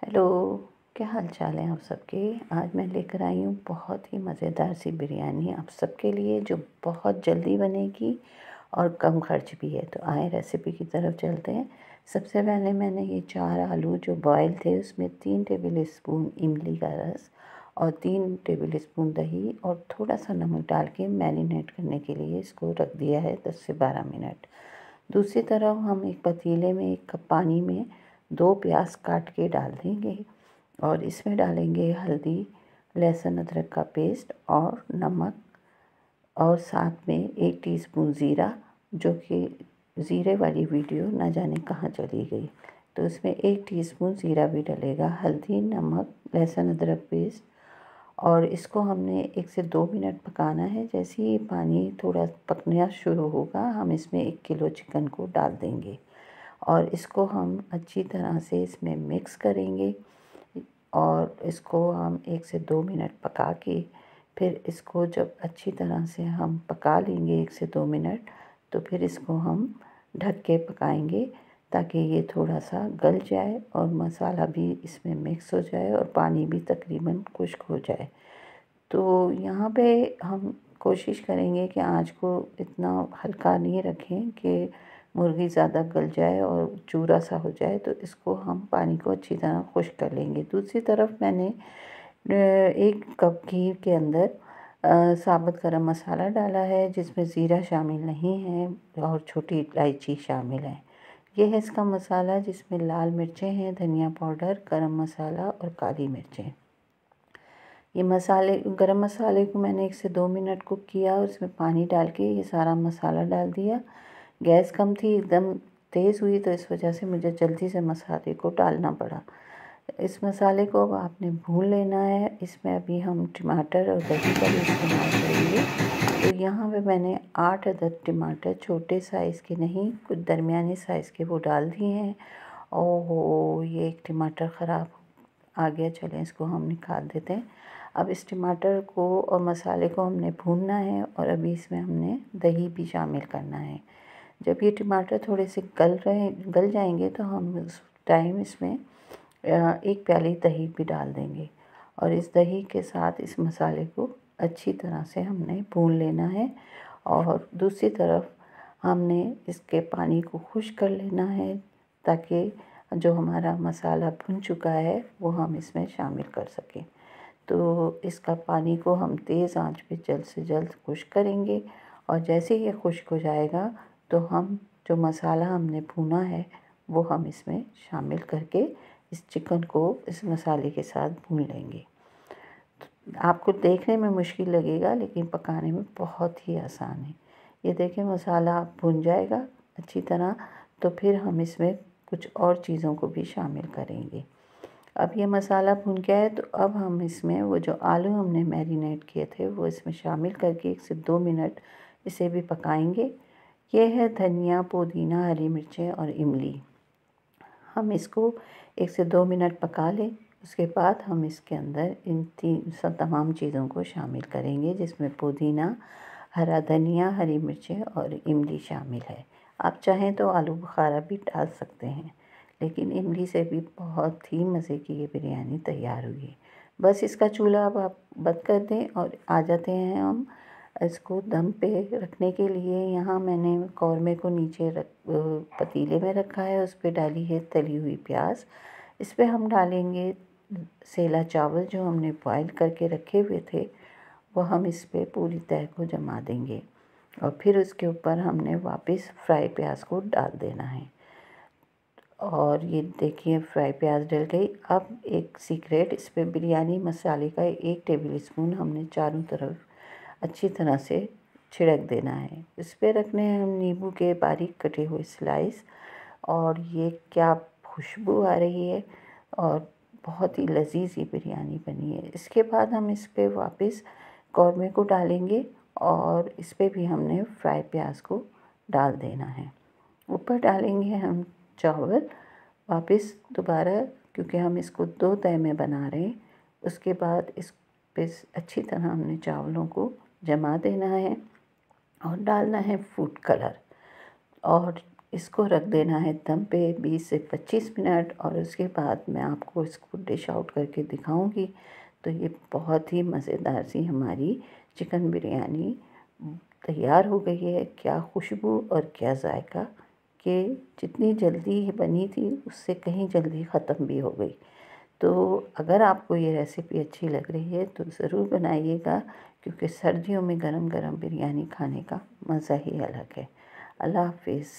Hello. क्या हाल चाल है आप सबके। आज मैं लेकर आई हूँ बहुत ही मज़ेदार सी बिरयानी आप सबके लिए, जो बहुत जल्दी बनेगी और कम खर्च भी है। तो आए रेसिपी की तरफ चलते हैं। सबसे पहले मैंने ये 4 आलू जो बॉयल थे उसमें 3 टेबल स्पून इमली का रस और 3 टेबल स्पून दही और थोड़ा सा नमक डाल के मैरिनेट करने के लिए इसको रख दिया है 10 से 12 मिनट। दूसरी तरफ हम एक पतीले में 1 कप पानी में 2 प्याज काट के डाल देंगे और इसमें डालेंगे हल्दी, लहसुन अदरक का पेस्ट और नमक और साथ में 1 टीस्पून ज़ीरा, जो कि ज़ीरे वाली वीडियो ना जाने कहाँ चली गई। तो इसमें 1 टीस्पून ज़ीरा भी डलेगा। हल्दी, नमक, लहसुन अदरक पेस्ट और इसको हमने 1 से 2 मिनट पकाना है। जैसे ही पानी थोड़ा पकना शुरू होगा हम इसमें 1 किलो चिकन को डाल देंगे और इसको हम अच्छी तरह से इसमें मिक्स करेंगे और इसको हम 1 से 2 मिनट पका के फिर इसको जब अच्छी तरह से हम पका लेंगे 1 से 2 मिनट, तो फिर इसको हम ढक के पकाएंगे ताकि ये थोड़ा सा गल जाए और मसाला भी इसमें मिक्स हो जाए और पानी भी तकरीबन खुश्क हो जाए। तो यहाँ पे हम कोशिश करेंगे कि आँच को इतना हल्का नहीं रखें कि मुर्गी ज़्यादा गल जाए और चूरा सा हो जाए। तो इसको हम पानी को अच्छी तरह खुश्क कर लेंगे। दूसरी तरफ मैंने 1 कप घी के अंदर साबुत गरम मसाला डाला है, जिसमें ज़ीरा शामिल नहीं है और छोटी इलायची शामिल है। ये है इसका मसाला, जिसमें लाल मिर्चें हैं, धनिया पाउडर, गरम मसाला और काली मिर्चें। ये मसाले गरम मसाले को मैंने 1 से 2 मिनट कुक किया और उसमें पानी डाल के ये सारा मसाला डाल दिया। गैस कम थी, एकदम तेज़ हुई, तो इस वजह से मुझे जल्दी से मसाले को डालना पड़ा। इस मसाले को अब आपने भून लेना है। इसमें अभी हम टमाटर और दही का भी इस्तेमाल करेंगे। तो यहाँ पे मैंने 8 अदद टमाटर, छोटे साइज़ के नहीं, कुछ दरमियाने साइज़ के, वो डाल दिए हैं। ओहो! ये एक टमाटर ख़राब आ गया, चलें इसको हम निकाल देते हैं। अब इस टमाटर को और मसाले को हमने भूनना है और अभी इसमें हमने दही भी शामिल करना है। जब ये टमाटर थोड़े से गल जाएंगे तो हम उस टाइम इसमें 1 प्याली दही भी डाल देंगे और इस दही के साथ इस मसाले को अच्छी तरह से हमने भून लेना है। और दूसरी तरफ हमने इसके पानी को खुश्क कर लेना है ताकि जो हमारा मसाला भुन चुका है वो हम इसमें शामिल कर सकें। तो इसका पानी को हम तेज़ आंच पे जल्द से जल्द खुश्क करेंगे और जैसे ही ये खुश्क हो जाएगा तो हम जो मसाला हमने भुना है वो हम इसमें शामिल करके इस चिकन को इस मसाले के साथ भून लेंगे। आपको देखने में मुश्किल लगेगा लेकिन पकाने में बहुत ही आसान है। ये देखिए मसाला भुन जाएगा अच्छी तरह, तो फिर हम इसमें कुछ और चीज़ों को भी शामिल करेंगे। अब ये मसाला भुन गया है तो अब हम इसमें वो जो आलू हमने मैरिनेट किए थे वो इसमें शामिल करके 1 से 2 मिनट इसे भी पकाएंगे। ये है धनिया, पुदीना, हरी मिर्चें और इमली। हम इसको 1 से 2 मिनट पका लें। उसके बाद हम इसके अंदर इन तमाम चीज़ों को शामिल करेंगे, जिसमें पुदीना, हरा धनिया, हरी मिर्चें और इमली शामिल है। आप चाहें तो आलू बुखारा भी डाल सकते हैं, लेकिन इमली से भी बहुत ही मज़े की ये बिरयानी तैयार हुई है। बस इसका चूल्हा अब आप बंद कर दें और आ जाते हैं हम इसको दम पे रखने के लिए। यहाँ मैंने कौरमे को नीचे पतीले में रखा है, उस पे डाली है तली हुई प्याज। इस पे हम डालेंगे सेला चावल जो हमने बॉयल करके रखे हुए थे, वो हम इस पे पूरी तह को जमा देंगे और फिर उसके ऊपर हमने वापस फ्राई प्याज को डाल देना है। और ये देखिए फ्राई प्याज डल गई। अब एक सीक्रेट, इस पे बिरयानी मसाले का 1 टेबल स्पून हमने चारों तरफ अच्छी तरह से छिड़क देना है। इस पे रखने हैं हम नींबू के बारीक कटे हुए स्लाइस और ये क्या खुशबू आ रही है और बहुत ही लजीज ये बिरयानी बनी है। इसके बाद हम इस पे वापस कौरमे को डालेंगे और इस पे भी हमने फ्राई प्याज को डाल देना है। ऊपर डालेंगे हम चावल वापस दोबारा, क्योंकि हम इसको 2 तह में बना रहे हैं। उसके बाद इस पे अच्छी तरह हमने चावलों को जमा देना है और डालना है फूड कलर और इसको रख देना है दम पे 20 से 25 मिनट, और उसके बाद मैं आपको इसको डिश आउट करके दिखाऊंगी। तो ये बहुत ही मज़ेदार सी हमारी चिकन बिरयानी तैयार हो गई है। क्या खुशबू और क्या जायका, कि जितनी जल्दी ये बनी थी उससे कहीं जल्दी ख़त्म भी हो गई। तो अगर आपको ये रेसिपी अच्छी लग रही है तो ज़रूर बनाइएगा, क्योंकि सर्दियों में गरम गरम बिरयानी खाने का मज़ा ही अलग है। अल्लाह हाफ़िज़।